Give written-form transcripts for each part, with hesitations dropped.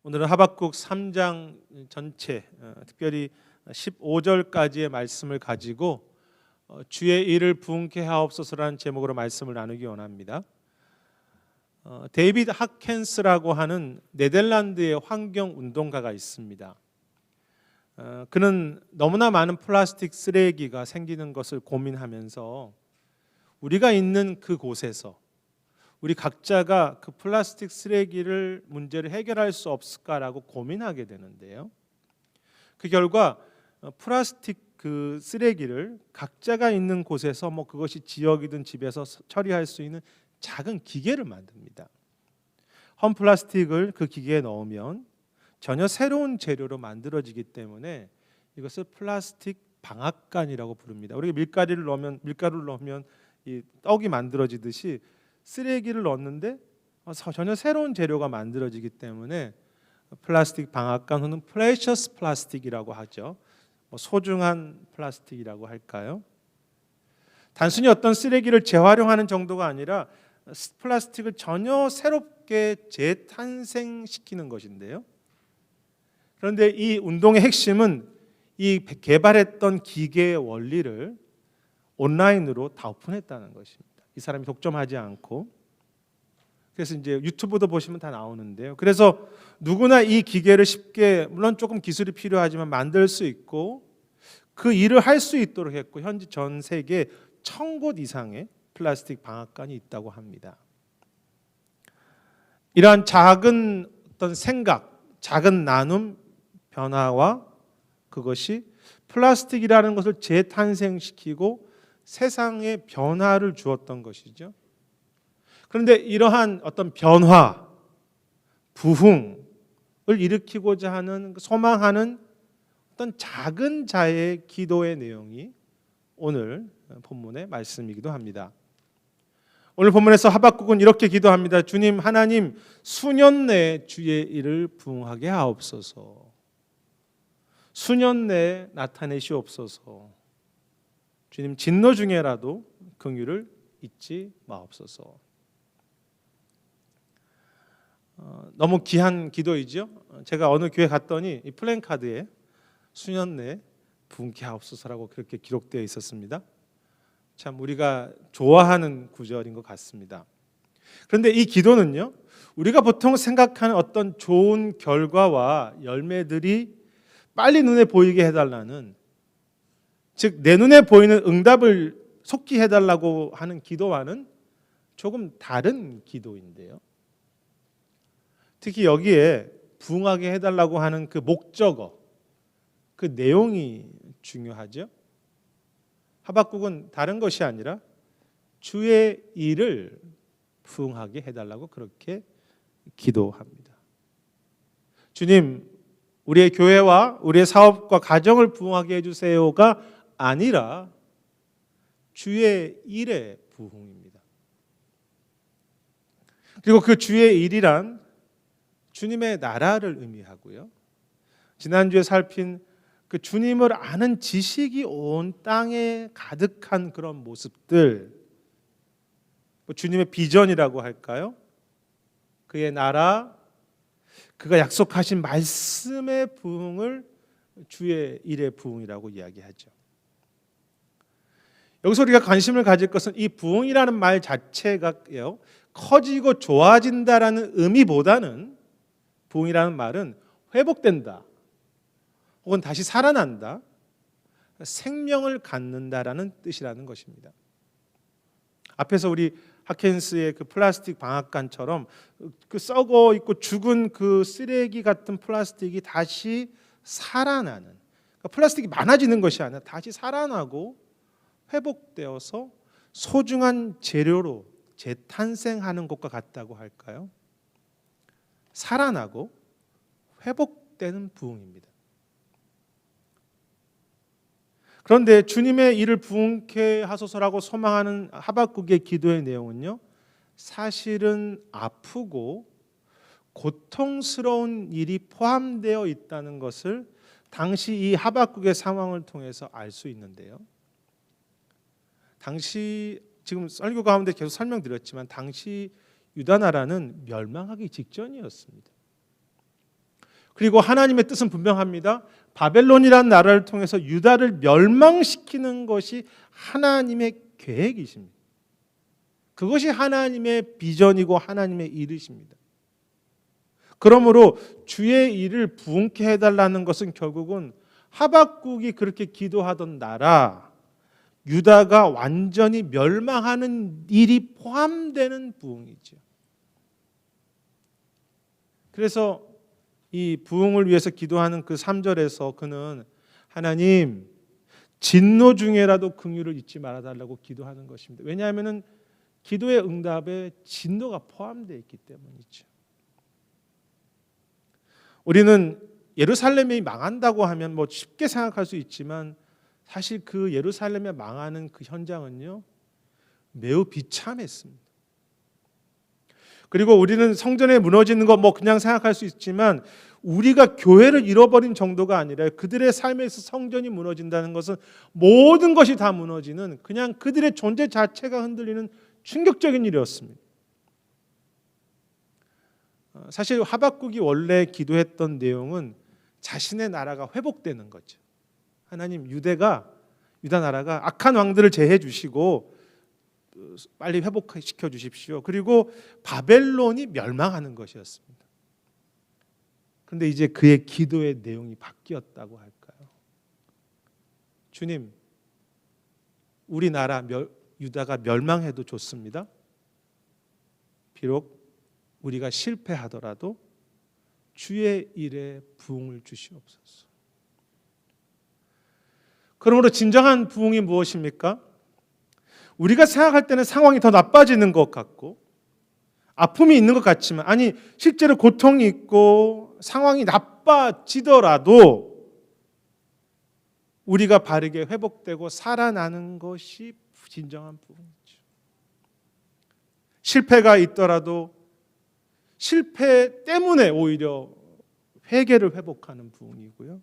오늘은 하박국 3장 전체, 특별히 15절까지의 말씀을 가지고 주의 일을 부흥케 하옵소서라는 제목으로 말씀을 나누기 원합니다. 데이비드 하켄스라고 하는 네덜란드의 환경운동가가 있습니다. 그는 너무나 많은 플라스틱 쓰레기가 생기는 것을 고민하면서 우리가 있는 그곳에서 우리 각자가 그 플라스틱 쓰레기를 문제를 해결할 수 없을까라고 고민하게 되는데요. 그 결과 플라스틱 그 쓰레기를 각자가 있는 곳에서 그것이 지역이든 집에서 처리할 수 있는 작은 기계를 만듭니다. 험 플라스틱을 그 기계에 넣으면 전혀 새로운 재료로 만들어지기 때문에 이것을 플라스틱 방앗간이라고 부릅니다. 우리가 밀가루를 넣으면 이 떡이 만들어지듯이 쓰레기를 넣었는데 전혀 새로운 재료가 만들어지기 때문에 플라스틱 방앗간 혹은 프레셔스 플라스틱이라고 하죠. 소중한 플라스틱이라고 할까요? 단순히 어떤 쓰레기를 재활용하는 정도가 아니라 플라스틱을 전혀 새롭게 재탄생시키는 것인데요. 그런데 이 운동의 핵심은 이 개발했던 기계의 원리를 온라인으로 다 오픈했다는 것입니다. 이 사람이 독점하지 않고. 그래서 이제 유튜브도 보시면 다 나오는데요. 그래서 누구나 이 기계를 쉽게, 물론 조금 기술이 필요하지만 만들 수 있고 그 일을 할 수 있도록 했고, 현재 전 세계 1000곳 이상의 플라스틱 방앗간이 있다고 합니다. 이러한 작은 어떤 생각, 작은 나눔, 변화와 그것이 플라스틱이라는 것을 재탄생시키고 세상에 변화를 주었던 것이죠. 그런데 이러한 어떤 변화, 부흥을 일으키고자 하는, 소망하는 어떤 작은 자의 기도의 내용이 오늘 본문의 말씀이기도 합니다. 오늘 본문에서 하박국은 이렇게 기도합니다. 주님, 하나님, 수년 내에 주의 일을 부흥하게 하옵소서. 수년 내에 나타내시옵소서. 주님, 진노 중에라도 긍휼을 잊지 마옵소서. 너무 귀한 기도이죠. 제가 어느 교회 갔더니 이 플랜카드에 수년 내에 부흥케 하옵소서라고 그렇게 기록되어 있었습니다. 참 우리가 좋아하는 구절인 것 같습니다. 그런데 이 기도는요, 우리가 보통 생각하는 어떤 좋은 결과와 열매들이 빨리 눈에 보이게 해달라는, 즉 내 눈에 보이는 응답을 속히 해달라고 하는 기도와는 조금 다른 기도인데요. 특히 여기에 부흥하게 해달라고 하는 그 목적어, 그 내용이 중요하죠. 하박국은 다른 것이 아니라 주의 일을 부흥하게 해달라고 그렇게 기도합니다. 주님, 우리의 교회와 우리의 사업과 가정을 부흥하게 해주세요가 아니라 주의 일의 부흥입니다. 그리고 그 주의 일이란 주님의 나라를 의미하고요. 지난주에 살핀 그 주님을 아는 지식이 온 땅에 가득한 그런 모습들, 주님의 비전이라고 할까요? 그의 나라, 그가 약속하신 말씀의 부흥을 주의 일의 부흥이라고 이야기하죠. 여기서 우리가 관심을 가질 것은 이 부흥이라는 말 자체가요, 커지고 좋아진다라는 의미보다는 부흥이라는 말은 회복된다, 혹은 다시 살아난다, 생명을 갖는다라는 뜻이라는 것입니다. 앞에서 우리 하켄스의 그 플라스틱 방앗간처럼 그 썩어 있고 죽은 그 쓰레기 같은 플라스틱이 다시 살아나는, 그러니까 플라스틱이 많아지는 것이 아니라 다시 살아나고 회복되어서 소중한 재료로 재탄생하는 것과 같다고 할까요? 살아나고 회복되는 부흥입니다. 그런데 주님의 일을 부흥케 하소서라고 소망하는 하박국의 기도의 내용은요, 사실은 아프고 고통스러운 일이 포함되어 있다는 것을 당시 이 하박국의 상황을 통해서 알 수 있는데요. 당시, 지금 설교 가운데 계속 설명드렸지만 당시 유다 나라는 멸망하기 직전이었습니다. 그리고 하나님의 뜻은 분명합니다. 바벨론이라는 나라를 통해서 유다를 멸망시키는 것이 하나님의 계획이십니다. 그것이 하나님의 비전이고 하나님의 이르십니다. 그러므로 주의 일을 부흥케 해달라는 것은 결국은 하박국이 그렇게 기도하던 나라 유다가 완전히 멸망하는 일이 포함되는 부흥이죠. 그래서 이 부흥을 위해서 기도하는 그 3절에서 그는 하나님 진노 중에라도 긍휼을 잊지 말아달라고 기도하는 것입니다. 왜냐하면 기도의 응답에 진노가 포함되어 있기 때문이죠. 우리는 예루살렘이 망한다고 하면 뭐 쉽게 생각할 수 있지만 사실 그 예루살렘에 망하는 그 현장은요 매우 비참했습니다. 그리고 우리는 성전에 무너지는 거 뭐 그냥 생각할 수 있지만 우리가 교회를 잃어버린 정도가 아니라 그들의 삶에서 성전이 무너진다는 것은 모든 것이 다 무너지는 그냥 그들의 존재 자체가 흔들리는 충격적인 일이었습니다. 사실 하박국이 원래 기도했던 내용은 자신의 나라가 회복되는 거죠. 하나님 유다 나라가 악한 왕들을 제해 주시고 빨리 회복시켜 주십시오. 그리고 바벨론이 멸망하는 것이었습니다. 그런데 이제 그의 기도의 내용이 바뀌었다고 할까요? 주님, 우리 나라 유다가 멸망해도 좋습니다. 비록 우리가 실패하더라도 주의 일에 부흥을 주시옵소서. 그러므로 진정한 부흥이 무엇입니까? 우리가 생각할 때는 상황이 더 나빠지는 것 같고 아픔이 있는 것 같지만 아니 실제로 고통이 있고 상황이 나빠지더라도 우리가 바르게 회복되고 살아나는 것이 진정한 부흥이죠. 실패가 있더라도 실패 때문에 오히려 회개를 회복하는 부흥이고요.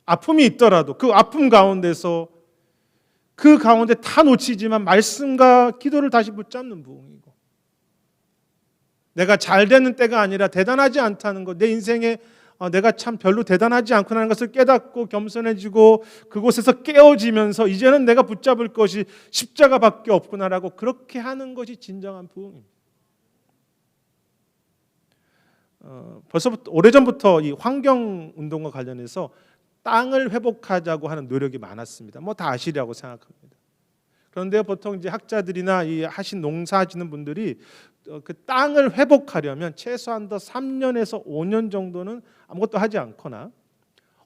아픔이 있더라도 그 아픔 가운데서 그 가운데 다 놓치지만 말씀과 기도를 다시 붙잡는 부흥이고 내가 잘 되는 때가 아니라 대단하지 않다는 것, 내 인생에 내가 참 별로 대단하지 않구나라는 것을 깨닫고 겸손해지고 그곳에서 깨어지면서 이제는 내가 붙잡을 것이 십자가밖에 없구나라고 그렇게 하는 것이 진정한 부흥입니다. 벌써부터 오래전부터 이 환경운동과 관련해서 땅을 회복하자고 하는 노력이 많았습니다. 뭐 다 아시리라고 생각합니다. 그런데 보통 이제 학자들이나 이 하신 농사지는 분들이 그 땅을 회복하려면 최소한 더 3년에서 5년 정도는 아무것도 하지 않거나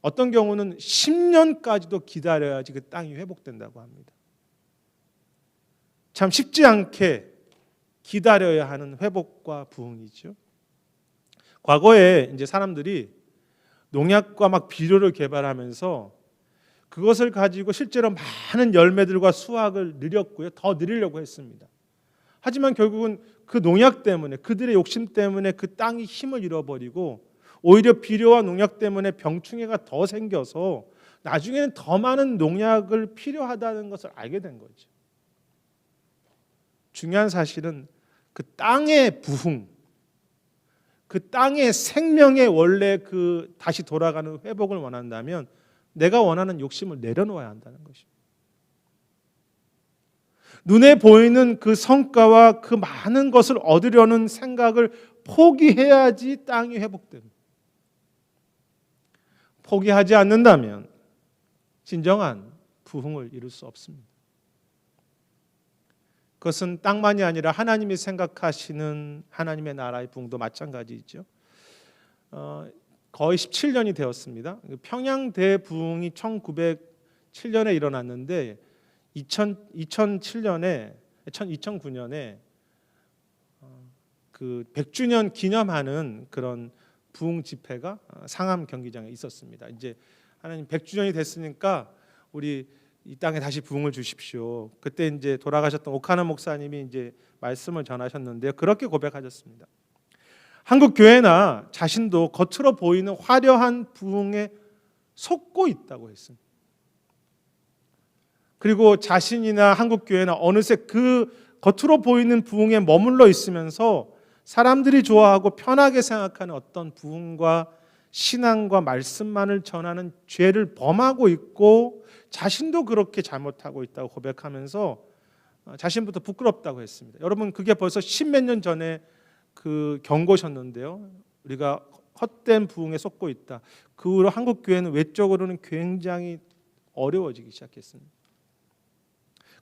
어떤 경우는 10년까지도 기다려야지 그 땅이 회복된다고 합니다. 참 쉽지 않게 기다려야 하는 회복과 부흥이죠. 과거에 이제 사람들이 농약과 막 비료를 개발하면서 그것을 가지고 실제로 많은 열매들과 수확을 늘렸고요. 더 늘리려고 했습니다. 하지만 결국은 그 농약 때문에 그들의 욕심 때문에 그 땅이 힘을 잃어버리고 오히려 비료와 농약 때문에 병충해가 더 생겨서 나중에는 더 많은 농약을 필요하다는 것을 알게 된 거죠. 중요한 사실은 그 땅의 부흥, 그 땅의 생명의 원래 그 다시 돌아가는 회복을 원한다면 내가 원하는 욕심을 내려놓아야 한다는 것입니다. 눈에 보이는 그 성과와 그 많은 것을 얻으려는 생각을 포기해야지 땅이 회복됩니다. 포기하지 않는다면 진정한 부흥을 이룰 수 없습니다. 그것은 땅만이 아니라 하나님이 생각하시는 하나님의 나라의 부흥도 마찬가지죠. 거의 17년이 되었습니다. 평양 대부흥이 1907년에 일어났는데 2009년에 그 100주년 기념하는 그런 부흥 집회가 상암 경기장에 있었습니다. 이제 하나님 100주년이 됐으니까 우리 이 땅에 다시 부흥을 주십시오. 그때 이제 돌아가셨던 오카나 목사님이 이제 말씀을 전하셨는데요. 그렇게 고백하셨습니다. 한국 교회나 자신도 겉으로 보이는 화려한 부흥에 속고 있다고 했습니다. 그리고 자신이나 한국 교회나 어느새 그 겉으로 보이는 부흥에 머물러 있으면서 사람들이 좋아하고 편하게 생각하는 어떤 부흥과 신앙과 말씀만을 전하는 죄를 범하고 있고 자신도 그렇게 잘못하고 있다고 고백하면서 자신부터 부끄럽다고 했습니다. 여러분, 그게 벌써 10몇 년 전에 그 경고셨는데요. 우리가 헛된 부흥에 속고 있다. 그 후로 한국 교회는 외적으로는 굉장히 어려워지기 시작했습니다.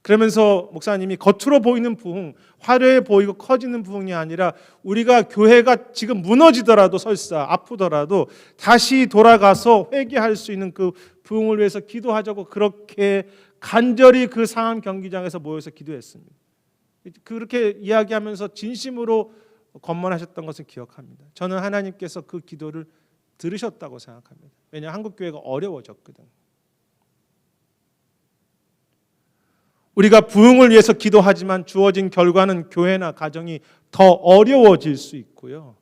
그러면서 목사님이 겉으로 보이는 부흥, 화려해 보이고 커지는 부흥이 아니라 우리가 교회가 지금 무너지더라도 설사 아프더라도 다시 돌아가서 회개할 수 있는 그 부흥을 위해서 기도하자고 그렇게 간절히 그 상암 경기장에서 모여서 기도했습니다. 그렇게 이야기하면서 진심으로 권면하셨던 것을 기억합니다. 저는 하나님께서 그 기도를 들으셨다고 생각합니다. 왜냐하면 한국 교회가 어려워졌거든요. 우리가 부흥을 위해서 기도하지만 주어진 결과는 교회나 가정이 더 어려워질 수 있고요.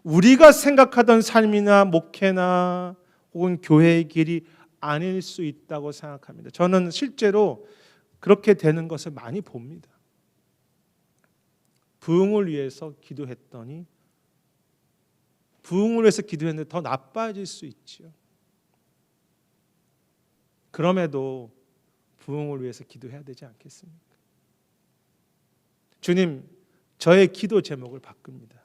우리가 생각하던 삶이나 목회나 혹은 교회의 길이 아닐 수 있다고 생각합니다. 저는 실제로 그렇게 되는 것을 많이 봅니다. 부흥을 위해서 기도했더니 부흥을 위해서 기도했는데 더 나빠질 수 있지요. 그럼에도 부흥을 위해서 기도해야 되지 않겠습니까? 주님, 저의 기도 제목을 바꿉니다.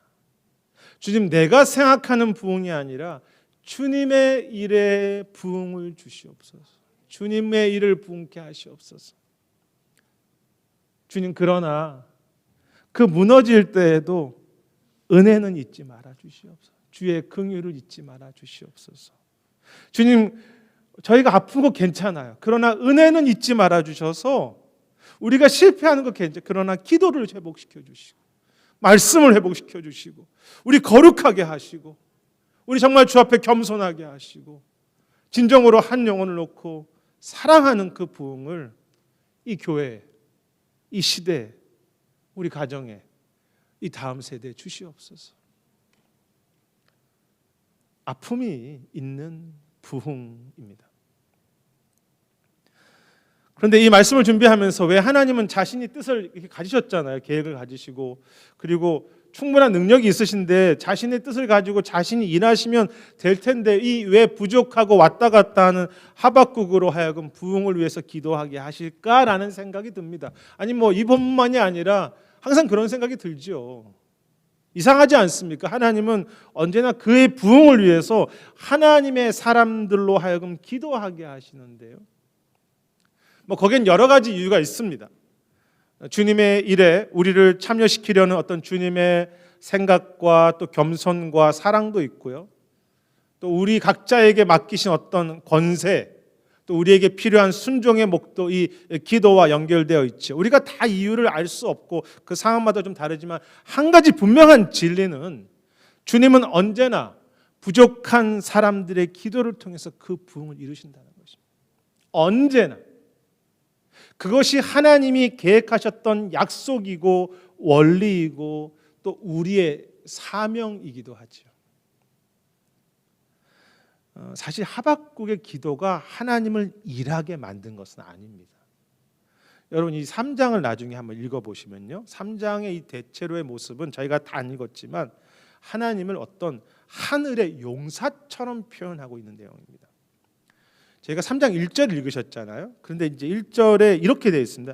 주님, 내가 생각하는 부흥이 아니라 주님의 일에 부흥을 주시옵소서. 주님의 일을 부흥케 하시옵소서. 주님, 그러나 그 무너질 때에도 은혜는 잊지 말아 주시옵소서. 주의 긍휼을 잊지 말아 주시옵소서. 주님, 저희가 아픈 거 괜찮아요. 그러나 은혜는 잊지 말아 주셔서 우리가 실패하는 거 괜찮아요. 그러나 기도를 회복시켜 주시고 말씀을 회복시켜 주시고 우리 거룩하게 하시고 우리 정말 주 앞에 겸손하게 하시고 진정으로 한 영혼을 놓고 사랑하는 그 부흥을 이 교회, 이 시대, 우리 가정에, 이 다음 세대에 주시옵소서. 아픔이 있는 부흥입니다. 그런데 이 말씀을 준비하면서 왜 하나님은 자신이 뜻을 이렇게 가지셨잖아요. 계획을 가지시고 그리고 충분한 능력이 있으신데 자신의 뜻을 가지고 자신이 일하시면 될 텐데 이 왜 부족하고 왔다 갔다 하는 하박국으로 하여금 부흥을 위해서 기도하게 하실까라는 생각이 듭니다. 아니 뭐 이번만이 아니라 항상 그런 생각이 들죠. 이상하지 않습니까? 하나님은 언제나 그의 부흥을 위해서 하나님의 사람들로 하여금 기도하게 하시는데요. 뭐 거기엔 여러 가지 이유가 있습니다. 주님의 일에 우리를 참여시키려는 어떤 주님의 생각과 또 겸손과 사랑도 있고요. 또 우리 각자에게 맡기신 어떤 권세, 또 우리에게 필요한 순종의 목도 이 기도와 연결되어 있죠. 우리가 다 이유를 알 수 없고 그 상황마다 좀 다르지만 한 가지 분명한 진리는 주님은 언제나 부족한 사람들의 기도를 통해서 그 부흥을 이루신다는 것입니다. 언제나. 그것이 하나님이 계획하셨던 약속이고 원리이고 또 우리의 사명이기도 하죠. 사실 하박국의 기도가 하나님을 일하게 만든 것은 아닙니다. 여러분 이 3장을 나중에 한번 읽어보시면요. 3장의 이 대체로의 모습은 저희가 다 안 읽었지만 하나님을 어떤 하늘의 용사처럼 표현하고 있는 내용입니다. 제가 3장 1절을 읽으셨잖아요. 그런데 이제 1절에 이렇게 되어 있습니다.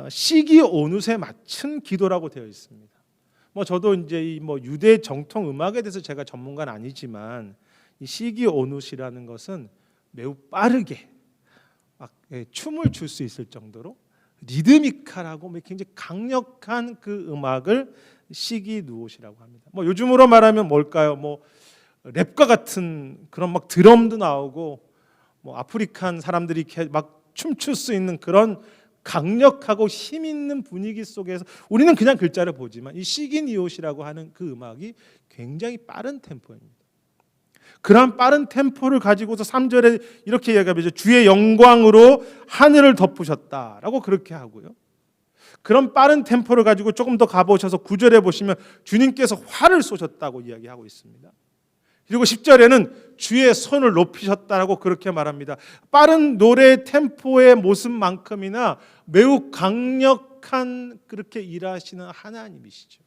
시기 오누에 맞춘 기도라고 되어 있습니다. 뭐 저도 이제 이 뭐 유대 정통 음악에 대해서 제가 전문가는 아니지만 이 시기 오누이라는 것은 매우 빠르게 막 춤을 출 수 있을 정도로 리드미컬하고 굉장히 강력한 그 음악을 시기 누옷이라고 합니다. 뭐 요즘으로 말하면 뭘까요? 뭐 랩과 같은 그런 막 드럼도 나오고 뭐 아프리칸 사람들이 이렇게 막 춤출 수 있는 그런 강력하고 힘 있는 분위기 속에서 우리는 그냥 글자를 보지만 이 시기니옷이라고 하는 그 음악이 굉장히 빠른 템포입니다. 그런 빠른 템포를 가지고서 3절에 이렇게 이야기하죠. 주의 영광으로 하늘을 덮으셨다라고 그렇게 하고요. 그런 빠른 템포를 가지고 조금 더 가보셔서 9절에 보시면 주님께서 활을 쏘셨다고 이야기하고 있습니다. 그리고 10절에는 주의 손을 높이셨다라고 그렇게 말합니다. 빠른 노래 템포의 모습만큼이나 매우 강력한 그렇게 일하시는 하나님이시죠.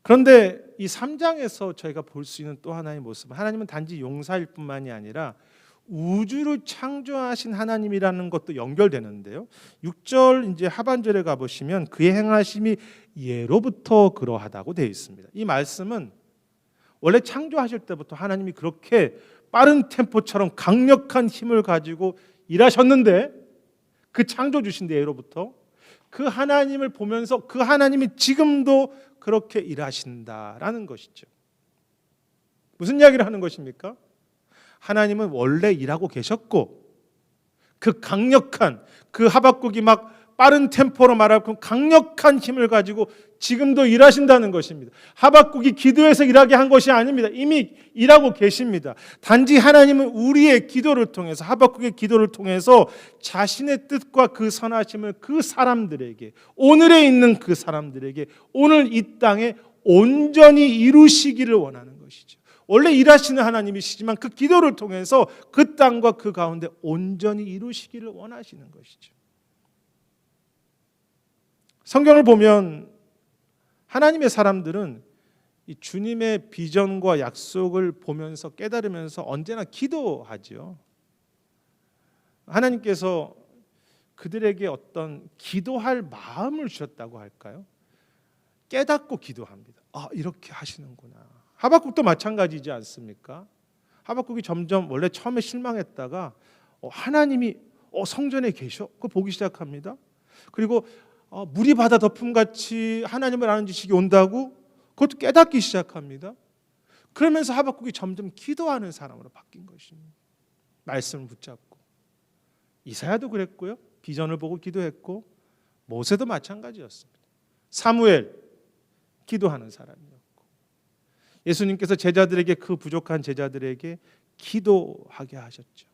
그런데 이 3장에서 저희가 볼 수 있는 또 하나의 모습은 하나님은 단지 용사일 뿐만이 아니라 우주를 창조하신 하나님이라는 것도 연결되는데요. 6절 이제 하반절에 가 보시면 그의 행하심이 예로부터 그러하다고 되어 있습니다. 이 말씀은 원래 창조하실 때부터 하나님이 그렇게 빠른 템포처럼 강력한 힘을 가지고 일하셨는데 그 창조 주신 예로부터 그 하나님을 보면서 그 하나님이 지금도 그렇게 일하신다라는 것이죠. 무슨 이야기를 하는 것입니까? 하나님은 원래 일하고 계셨고 그 강력한 그 하박국이 막 빠른 템포로 말할 그 강력한 힘을 가지고 지금도 일하신다는 것입니다. 하박국이 기도해서 일하게 한 것이 아닙니다. 이미 일하고 계십니다. 단지 하나님은 우리의 기도를 통해서 하박국의 기도를 통해서 자신의 뜻과 그 선하심을 그 사람들에게 오늘에 있는 그 사람들에게 오늘 이 땅에 온전히 이루시기를 원하는 것이죠. 원래 일하시는 하나님이시지만 그 기도를 통해서 그 땅과 그 가운데 온전히 이루시기를 원하시는 것이죠. 성경을 보면 하나님의 사람들은 이 주님의 비전과 약속을 보면서 깨달으면서 언제나 기도하죠. 하나님께서 그들에게 어떤 기도할 마음을 주셨다고 할까요? 깨닫고 기도합니다. 아, 이렇게 하시는구나. 하박국도 마찬가지지 않습니까? 하박국이 점점 원래 처음에 실망했다가 하나님이 성전에 계셔? 그거 보기 시작합니다. 그리고 물이 바다 덮음같이 하나님을 아는 지식이 온다고 그것도 깨닫기 시작합니다. 그러면서 하박국이 점점 기도하는 사람으로 바뀐 것입니다. 말씀을 붙잡고 이사야도 그랬고요. 비전을 보고 기도했고 모세도 마찬가지였습니다. 사무엘 기도하는 사람이었고 예수님께서 제자들에게 그 부족한 제자들에게 기도하게 하셨죠.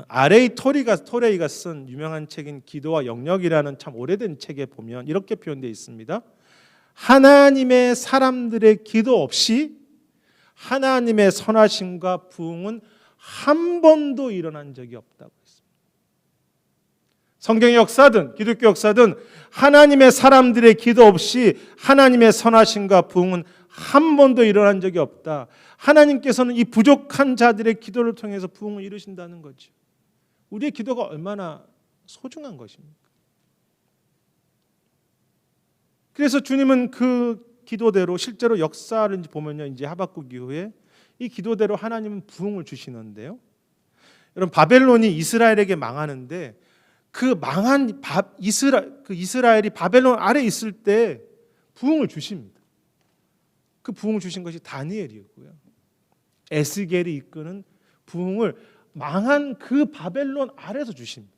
R.A. 토레이가 쓴 유명한 책인 기도와 영역이라는 참 오래된 책에 보면 이렇게 표현되어 있습니다. 하나님의 사람들의 기도 없이 하나님의 선하심과 부흥은 한 번도 일어난 적이 없다고 했습니다. 성경의 역사든 기독교 역사든 하나님의 사람들의 기도 없이 하나님의 선하심과 부흥은 한 번도 일어난 적이 없다. 하나님께서는 이 부족한 자들의 기도를 통해서 부흥을 이루신다는 거죠. 우리의 기도가 얼마나 소중한 것입니까? 그래서 주님은 그 기도대로 실제로 역사를 보면요, 이제 하박국 이후에 이 기도대로 하나님은 부흥을 주시는데요. 여러분 바벨론이 이스라엘에게 망하는데 그 망한 이스라엘이 바벨론 아래 있을 때 부흥을 주십니다. 그 부흥을 주신 것이 다니엘이었고요. 에스겔이 이끄는 부흥을 망한 그 바벨론 아래서 주십니다.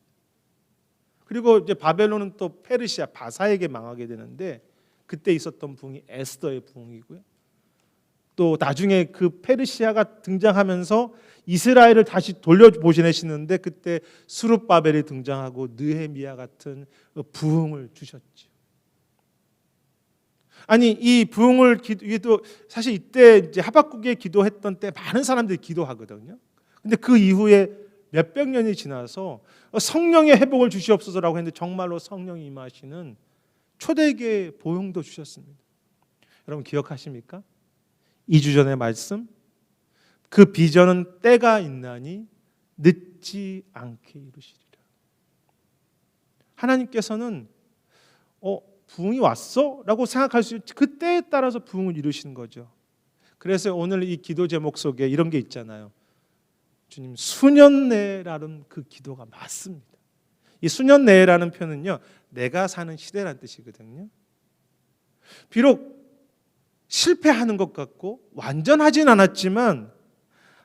그리고 이제 바벨론은 또 페르시아 바사에게 망하게 되는데 그때 있었던 부흥이 에스더의 부흥이고요. 또 나중에 그 페르시아가 등장하면서 이스라엘을 다시 돌려보내시는데 그때 스룹바벨이 등장하고 느헤미야 같은 부흥을 주셨죠. 아니 이 부흥을 기도 사실 이때 이제 하박국에 기도했던 때 많은 사람들이 기도하거든요. 근데 그 이후에 몇백 년이 지나서 성령의 회복을 주시옵소서라고 했는데 정말로 성령이 임하시는 초대교회 보응도 주셨습니다. 여러분 기억하십니까? 2주 전의 말씀, 그 비전은 때가 있나니 늦지 않게 이루시리라. 하나님께서는 부흥이 왔어? 라고 생각할 수 있는 그 때에 따라서 부흥을 이루시는 거죠. 그래서 오늘 이 기도 제목 속에 이런 게 있잖아요. 주님 수년 내라는 그 기도가 맞습니다. 이 수년 내라는 표현은요, 내가 사는 시대라는 뜻이거든요. 비록 실패하는 것 같고 완전하진 않았지만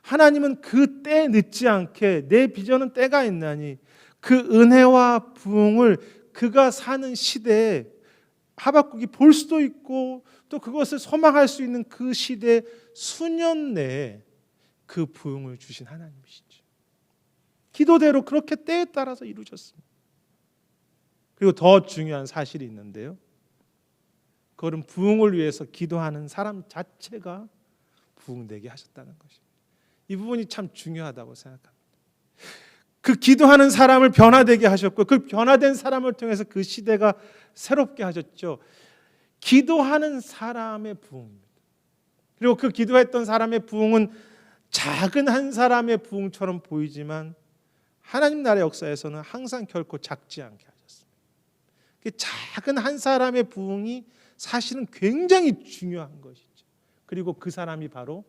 하나님은 그 때에 늦지 않게 내 비전은 때가 있나니 그 은혜와 부흥을 그가 사는 시대에 하박국이 볼 수도 있고 또 그것을 소망할 수 있는 그 시대 수년 내에 그 부흥을 주신 하나님이시죠. 기도대로 그렇게 때에 따라서 이루셨습니다. 그리고 더 중요한 사실이 있는데요. 그것은 부흥을 위해서 기도하는 사람 자체가 부흥되게 하셨다는 것입니다. 이 부분이 참 중요하다고 생각합니다. 그 기도하는 사람을 변화되게 하셨고 그 변화된 사람을 통해서 그 시대가 새롭게 하셨죠. 기도하는 사람의 부흥입니다. 그리고 그 기도했던 사람의 부흥은 작은 한 사람의 부흥처럼 보이지만 하나님 나라의 역사에서는 항상 결코 작지 않게 하셨습니다. 작은 한 사람의 부흥이 사실은 굉장히 중요한 것이죠. 그리고 그 사람이 바로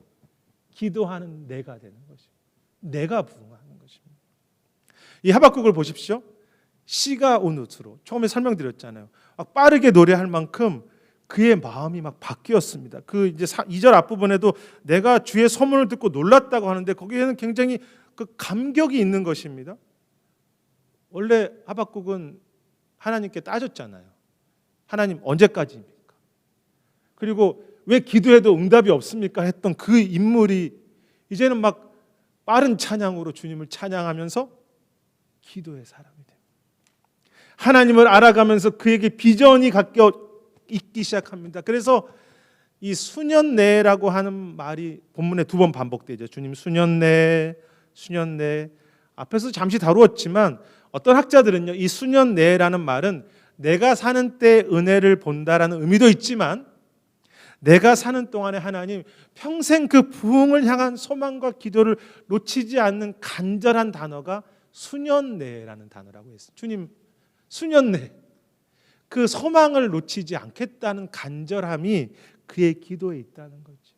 기도하는 내가 되는 것이죠. 내가 부흥하는 것입니다. 이 하박국을 보십시오. 시가 온 후로 처음에 설명드렸잖아요. 막 빠르게 노래할 만큼 그의 마음이 막 바뀌었습니다. 그 이제 2절 앞부분에도 내가 주의 소문을 듣고 놀랐다고 하는데 거기에는 굉장히 그 감격이 있는 것입니다. 원래 하박국은 하나님께 따졌잖아요. 하나님 언제까지입니까? 그리고 왜 기도해도 응답이 없습니까? 했던 그 인물이 이제는 막 빠른 찬양으로 주님을 찬양하면서 기도의 사람이 됩니다. 하나님을 알아가면서 그에게 비전이 있기 시작합니다. 그래서 이 수년 내라고 하는 말이 본문에 2번 반복되죠. 주님 수년 내, 수년 내. 앞에서 잠시 다루었지만 어떤 학자들은요, 이 수년 내라는 말은 내가 사는 때 은혜를 본다라는 의미도 있지만 내가 사는 동안에 하나님 평생 그 부흥을 향한 소망과 기도를 놓치지 않는 간절한 단어가 수년 내라는 단어라고 했어요. 주님 수년 내 그 소망을 놓치지 않겠다는 간절함이 그의 기도에 있다는 거죠.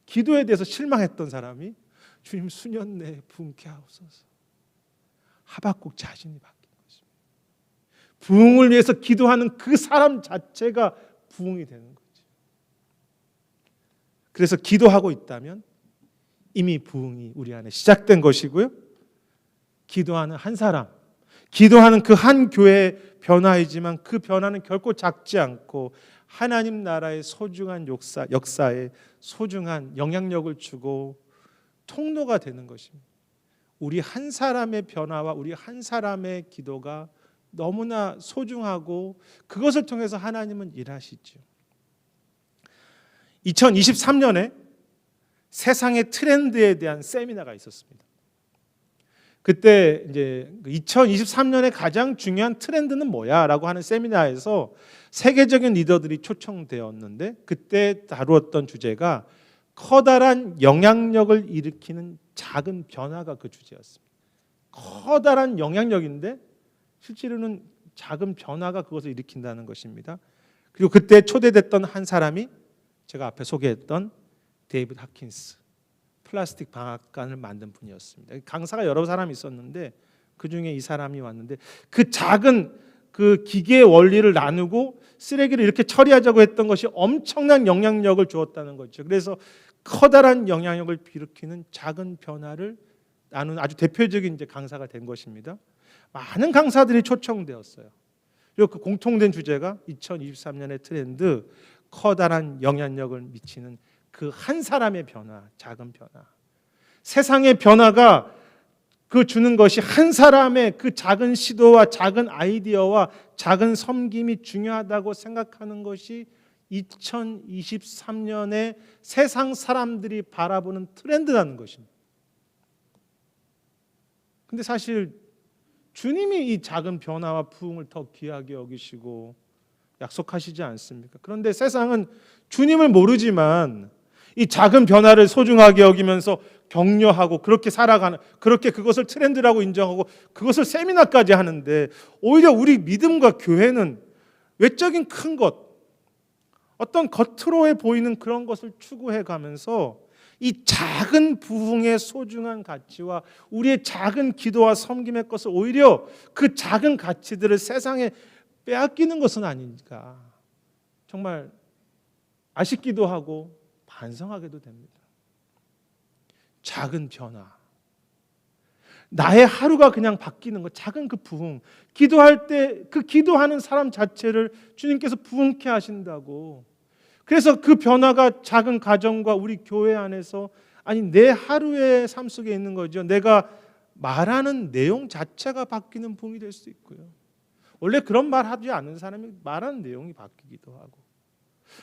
기도에 대해서 실망했던 사람이 주님 수년 내에 부흥케 하옵소서. 하박국 자신이 바뀐 것입니다. 부흥을 위해서 기도하는 그 사람 자체가 부흥이 되는 거죠. 그래서 기도하고 있다면 이미 부흥이 우리 안에 시작된 것이고요. 기도하는 한 사람, 기도하는 그 한 교회의 변화이지만 그 변화는 결코 작지 않고 하나님 나라의 소중한 역사에 소중한 영향력을 주고 통로가 되는 것입니다. 우리 한 사람의 변화와 우리 한 사람의 기도가 너무나 소중하고 그것을 통해서 하나님은 일하시죠. 2023년에 세상의 트렌드에 대한 세미나가 있었습니다. 그때 이제 2023년에 가장 중요한 트렌드는 뭐야라고 하는 세미나에서 세계적인 리더들이 초청되었는데 그때 다루었던 주제가 커다란 영향력을 일으키는 작은 변화가 그 주제였습니다. 커다란 영향력인데 실제로는 작은 변화가 그것을 일으킨다는 것입니다. 그리고 그때 초대됐던 한 사람이 제가 앞에 소개했던 데이비드 하킨스, 플라스틱 방앗간을 만든 분이었습니다. 강사가 여러 사람이 있었는데 그 중에 이 사람이 왔는데 그 작은 그 기계의 원리를 나누고 쓰레기를 이렇게 처리하자고 했던 것이 엄청난 영향력을 주었다는 거죠. 그래서 커다란 영향력을 일으키는 작은 변화를 나누는 아주 대표적인 이제 강사가 된 것입니다. 많은 강사들이 초청되었어요. 그리고 그 공통된 주제가 2023년의 트렌드, 커다란 영향력을 미치는 그 한 사람의 변화, 작은 변화. 세상의 변화가 그 주는 것이 한 사람의 그 작은 시도와 작은 아이디어와 작은 섬김이 중요하다고 생각하는 것이 2023년에 세상 사람들이 바라보는 트렌드라는 것입니다. 근데 사실 주님이 이 작은 변화와 부흥을 더 귀하게 여기시고 약속하시지 않습니까? 그런데 세상은 주님을 모르지만 이 작은 변화를 소중하게 여기면서 격려하고 그렇게 살아가는, 그렇게 그것을 트렌드라고 인정하고 그것을 세미나까지 하는데 오히려 우리 믿음과 교회는 외적인 큰 것, 어떤 겉으로해 보이는 그런 것을 추구해 가면서 이 작은 부흥의 소중한 가치와 우리의 작은 기도와 섬김의 것을 오히려 그 작은 가치들을 세상에 빼앗기는 것은 아닌가. 정말 아쉽기도 하고 반성하게도 됩니다. 작은 변화, 나의 하루가 그냥 바뀌는 것, 작은 그 부흥, 기도할 때 그 기도하는 사람 자체를 주님께서 부흥케 하신다고. 그래서 그 변화가 작은 가정과 우리 교회 안에서, 아니 내 하루의 삶 속에 있는 거죠. 내가 말하는 내용 자체가 바뀌는 부흥이 될 수 있고요. 원래 그런 말 하지 않는 사람이 말하는 내용이 바뀌기도 하고,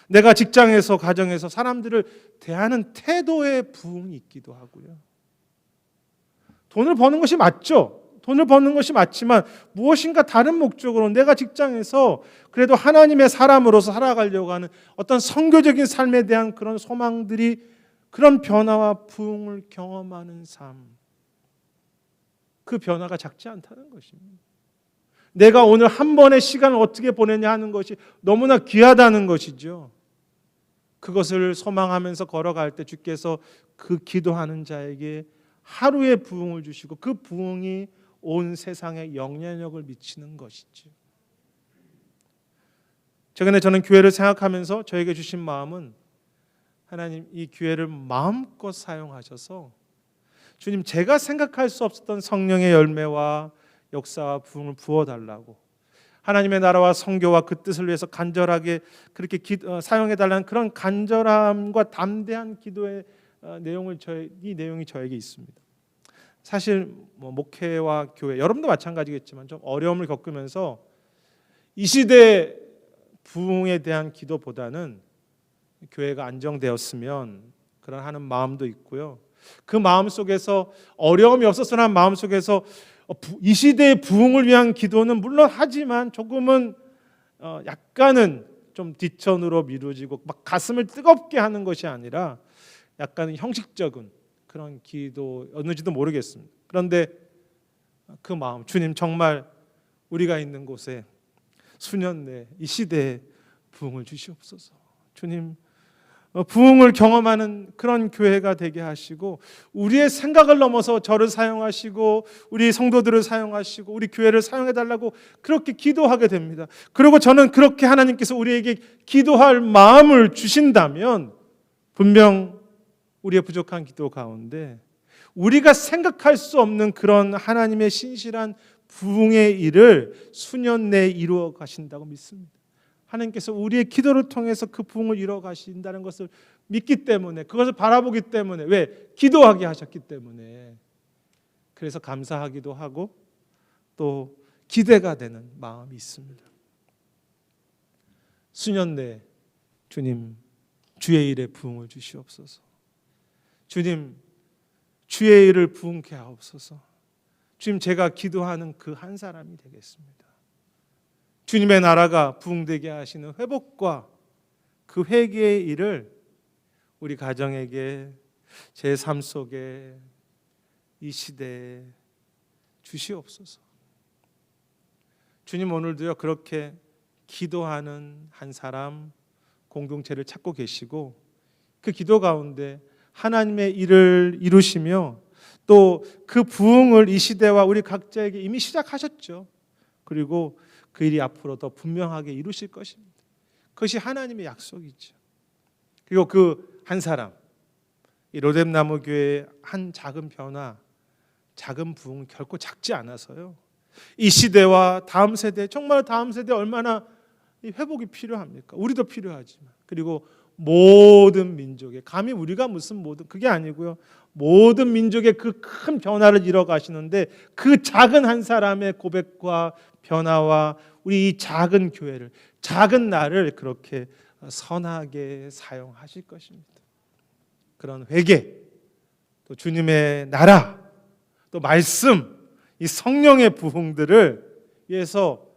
내가 직장에서 가정에서 사람들을 대하는 태도의 부흥이 있기도 하고요. 돈을 버는 것이 맞죠. 돈을 버는 것이 맞지만 무엇인가 다른 목적으로 내가 직장에서 그래도 하나님의 사람으로서 살아가려고 하는 어떤 선교적인 삶에 대한 그런 소망들이, 그런 변화와 부흥을 경험하는 삶, 그 변화가 작지 않다는 것입니다. 내가 오늘 한 번의 시간을 어떻게 보내냐 하는 것이 너무나 귀하다는 것이죠. 그것을 소망하면서 걸어갈 때 주께서 그 기도하는 자에게 하루의 부흥을 주시고 그 부흥이 온 세상에 영향력을 미치는 것이죠. 최근에 저는 교회를 생각하면서 저에게 주신 마음은, 하나님 이 기회를 마음껏 사용하셔서 주님, 제가 생각할 수 없었던 성령의 열매와 역사와 부흥을 부어달라고, 하나님의 나라와 선교와 그 뜻을 위해서 간절하게 그렇게 사용해달라는 그런 간절함과 담대한 기도의 이 내용이 저에게 있습니다. 사실 목회와 교회, 여러분도 마찬가지겠지만 좀 어려움을 겪으면서 이 시대 부흥에 대한 기도보다는 교회가 안정되었으면 그런 하는 마음도 있고요. 그 마음 속에서 어려움이 없었으나 마음 속에서 이 시대의 부흥을 위한 기도는 물론 하지만 조금은 약간은 좀 뒷전으로 미루어지고 막 가슴을 뜨겁게 하는 것이 아니라 약간 형식적인 그런 기도였는지도 모르겠습니다. 그런데 그 마음, 주님 정말 우리가 있는 곳에 수년 내 이 시대에 부흥을 주시옵소서. 주님 부흥을 경험하는 그런 교회가 되게 하시고 우리의 생각을 넘어서 저를 사용하시고 우리 성도들을 사용하시고 우리 교회를 사용해달라고 그렇게 기도하게 됩니다. 그리고 저는 그렇게 하나님께서 우리에게 기도할 마음을 주신다면 분명 우리의 부족한 기도 가운데 우리가 생각할 수 없는 그런 하나님의 신실한 부흥의 일을 수년 내에 이루어 가신다고 믿습니다. 하나님께서 우리의 기도를 통해서 그 부흥을 이루어 가신다는 것을 믿기 때문에, 그것을 바라보기 때문에, 왜? 기도하게 하셨기 때문에, 그래서 감사하기도 하고 또 기대가 되는 마음이 있습니다. 수년 내에 주님 주의 일에 부흥을 주시옵소서. 주님 주의 일을 부흥케 하옵소서. 주님 제가 기도하는 그 한 사람이 되겠습니다. 주님의 나라가 부흥되게 하시는 회복과 그 회개의 일을 우리 가정에게, 제 삶 속에, 이 시대에 주시옵소서. 주님 오늘도요 그렇게 기도하는 한 사람 공동체를 찾고 계시고 그 기도 가운데 하나님의 일을 이루시며 또 그 부흥을 이 시대와 우리 각자에게 이미 시작하셨죠. 그리고 그 일이 앞으로 더 분명하게 이루실 것입니다. 그것이 하나님의 약속이죠. 그리고 그 한 사람, 이 로뎀나무 교회의 한 작은 변화, 작은 부흥 결코 작지 않아서요. 이 시대와 다음 세대, 정말 다음 세대 얼마나 회복이 필요합니까? 우리도 필요하지만, 그리고 모든 민족의, 감히 우리가 무슨 모든, 그게 아니고요. 모든 민족의 그 큰 변화를 이뤄 가시는데 그 작은 한 사람의 고백과 변화와 우리 이 작은 교회를, 작은 나를 그렇게 선하게 사용하실 것입니다. 그런 회개, 또 주님의 나라, 또 말씀, 이 성령의 부흥들을 위해서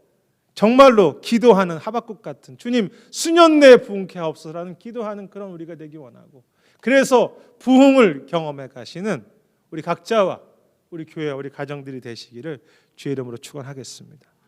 정말로 기도하는 하박국 같은, 주님 수년 내에 부흥케 하옵소서라는 기도하는 그런 우리가 되기 원하고, 그래서 부흥을 경험해 가시는 우리 각자와 우리 교회와 우리 가정들이 되시기를 주의 이름으로 축원하겠습니다.